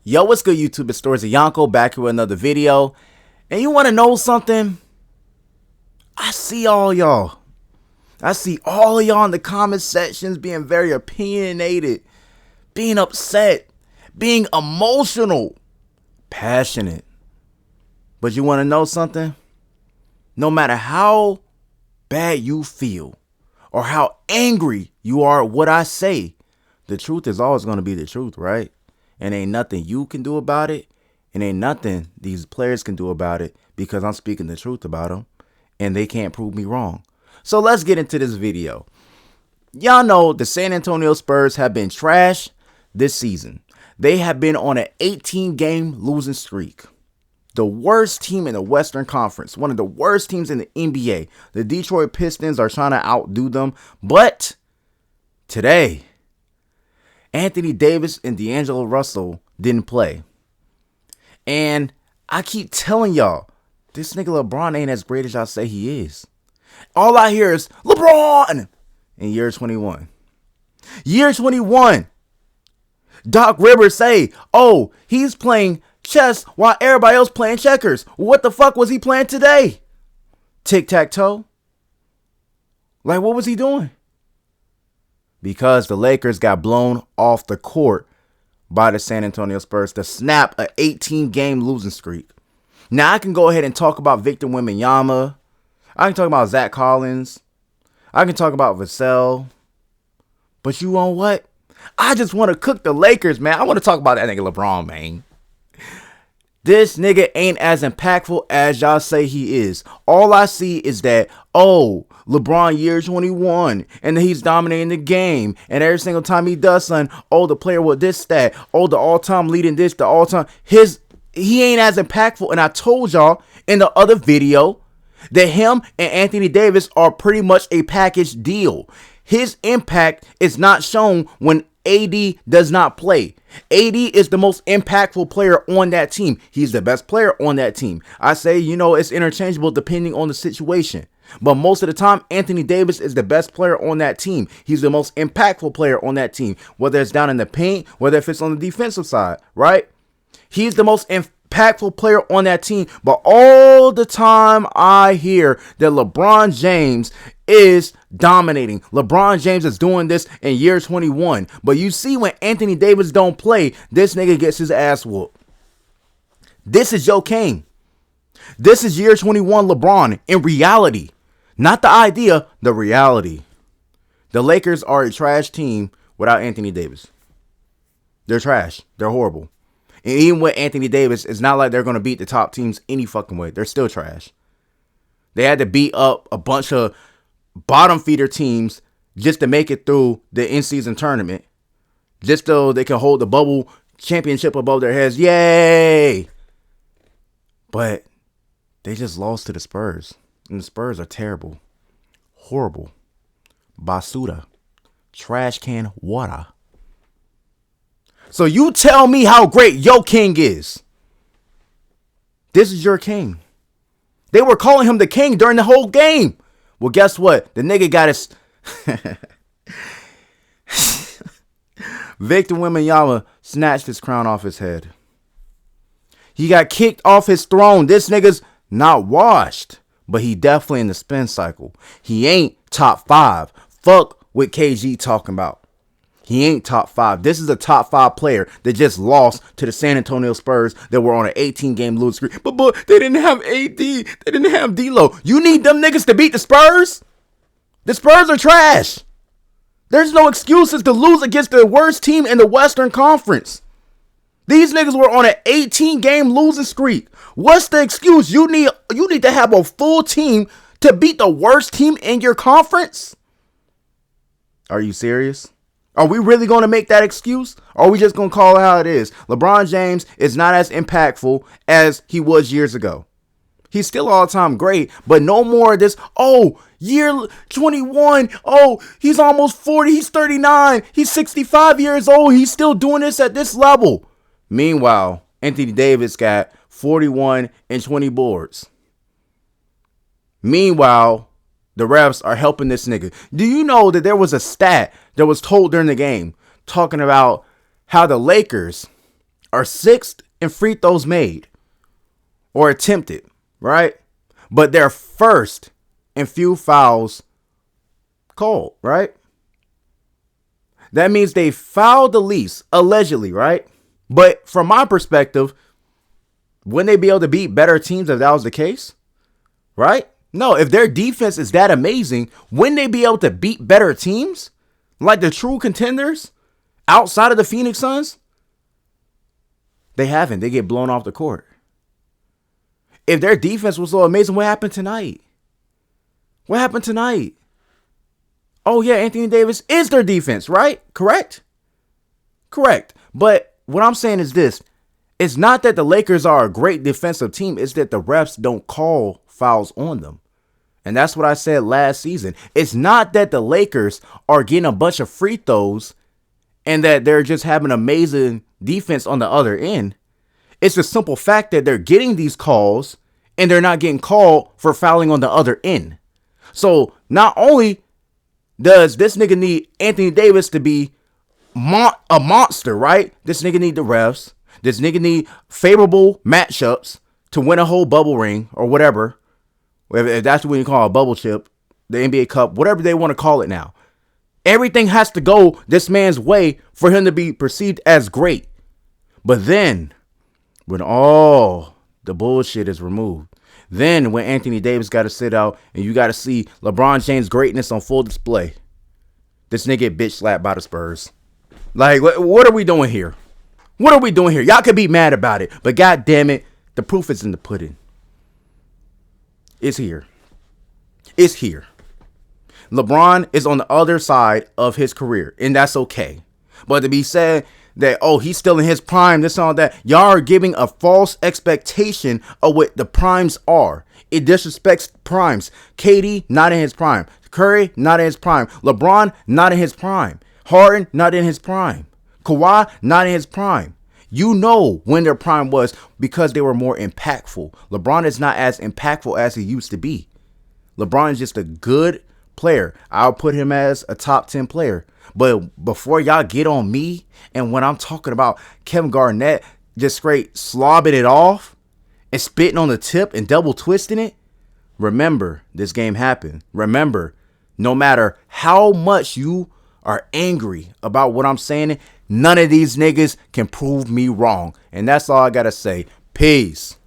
Yo, what's good, YouTube? It's Stories of Yonko back here with another video. And you want to know something? I see all y'all. I see all of y'all in the comment sections being very opinionated, being upset, being emotional, passionate. But you want to know something? No matter how bad you feel or how angry you are at what I say, the truth is always going to be the truth, right? And ain't nothing you can do about it. And ain't nothing these players can do about it because I'm speaking the truth about them. And they can't prove me wrong. So let's get into this video. Y'all know the San Antonio Spurs have been trash this season. They have been on an 18-game losing streak. The worst team in the Western Conference. One of the worst teams in the NBA. The Detroit Pistons are trying to outdo them. But today, Anthony Davis and D'Angelo Russell didn't play. And I keep telling y'all, this nigga LeBron ain't as great as y'all say he is. All I hear is LeBron in year 21. Year 21. Doc Rivers say, oh, he's playing chess while everybody else playing checkers. What the fuck was he playing today? Tic-tac-toe? Like, what was he doing? Because the Lakers got blown off the court by the San Antonio Spurs to snap an 18-game losing streak. Now, I can go ahead and talk about Victor Wembanyama. I can talk about Zach Collins. I can talk about Vassell. But you know what? I just want to cook the Lakers, man. I want to talk about that nigga LeBron, man. This nigga ain't as impactful as y'all say he is. All I see is that, oh, LeBron year 21, and then he's dominating the game. And every single time he does something, oh, the player with this stat, oh, the all-time leading this, the all-time. He ain't as impactful. And I told y'all in the other video that him and Anthony Davis are pretty much a package deal. His impact is not shown when AD does not play. AD is the most impactful player on that team. He's the best player on that team. I say, it's interchangeable depending on the situation. But most of the time, Anthony Davis is the best player on that team. He's the most impactful player on that team. Whether it's down in the paint, whether if it's on the defensive side, right? He's the most impactful player on that team. But all the time I hear that LeBron James is dominating. LeBron James is doing this in year 21. But you see when Anthony Davis don't play, this nigga gets his ass whooped. This is your king. This is year 21 LeBron in reality. Not the idea, the reality. The Lakers are a trash team without Anthony Davis. They're trash. They're horrible. And even with Anthony Davis, it's not like they're going to beat the top teams any fucking way. They're still trash. They had to beat up a bunch of bottom feeder teams just to make it through the in-season tournament. Just so they can hold the bubble championship above their heads. Yay! But they just lost to the Spurs. And the Spurs are terrible. Horrible. Basura. Trash can water. So you tell me how great your king is. This is your king. They were calling him the king during the whole game. Well, guess what? The nigga got his... Victor Wembanyama snatched his crown off his head. He got kicked off his throne. This nigga's not washed. But he definitely in the spin cycle. He ain't top 5. Fuck what KG talking about. He ain't top 5. This is a top 5 player that just lost to the San Antonio Spurs that were on an 18-game losing streak. But they didn't have AD. They didn't have D'Lo. You need them niggas to beat the Spurs? The Spurs are trash. There's no excuses to lose against the worst team in the Western Conference. These niggas were on an 18-game losing streak. What's the excuse? You need to have a full team to beat the worst team in your conference? Are you serious? Are we really going to make that excuse? Or are we just going to call it how it is? LeBron James is not as impactful as he was years ago. He's still all-time great, but no more of this, oh, year 21, oh, he's almost 40, he's 39, he's 65 years old, he's still doing this at this level. Meanwhile, Anthony Davis got 41 and 20 boards. Meanwhile, the refs are helping this nigga. Do you know that there was a stat that was told during the game talking about how the Lakers are 6th in free throws made or attempted, right? But they're 1st in few fouls called, right? That means they fouled the least, allegedly, right? But from my perspective, wouldn't they be able to beat better teams if that was the case? Right? No, if their defense is that amazing, wouldn't they be able to beat better teams? Like the true contenders outside of the Phoenix Suns? They haven't. They get blown off the court. If their defense was so amazing, what happened tonight? What happened tonight? Oh, yeah, Anthony Davis is their defense, right? Correct? Correct. But what I'm saying is this. It's not that the Lakers are a great defensive team. It's that the refs don't call fouls on them. And that's what I said last season. It's not that the Lakers are getting a bunch of free throws and that they're just having amazing defense on the other end. It's the simple fact that they're getting these calls and they're not getting called for fouling on the other end. So not only does this nigga need Anthony Davis to be a monster, right? This nigga need the refs. This nigga need favorable matchups to win a whole bubble ring or whatever. If that's what you call a bubble chip, the NBA Cup, whatever they want to call it now. Everything has to go this man's way for him to be perceived as great. But then, when all the bullshit is removed, then when Anthony Davis got to sit out and you got to see LeBron James' greatness on full display, this nigga get bitch slapped by the Spurs. Like, what are we doing here? What are we doing here? Y'all could be mad about it, but god damn it, the proof is in the pudding. It's here. It's here. LeBron is on the other side of his career, and that's okay. But to be said that, oh, he's still in his prime, this and all that, y'all are giving a false expectation of what the primes are. It disrespects primes. KD, not in his prime. Curry, not in his prime. LeBron, not in his prime. Harden, not in his prime. Kawhi, not in his prime. You know when their prime was because they were more impactful. LeBron is not as impactful as he used to be. LeBron is just a good player. I'll put him as a top 10 player. But before y'all get on me, and when I'm talking about Kevin Garnett just straight slobbing it off and spitting on the tip and double twisting it, remember this game happened. Remember, no matter how much you are angry about what I'm saying, none of these niggas can prove me wrong. And that's all I gotta say. Peace.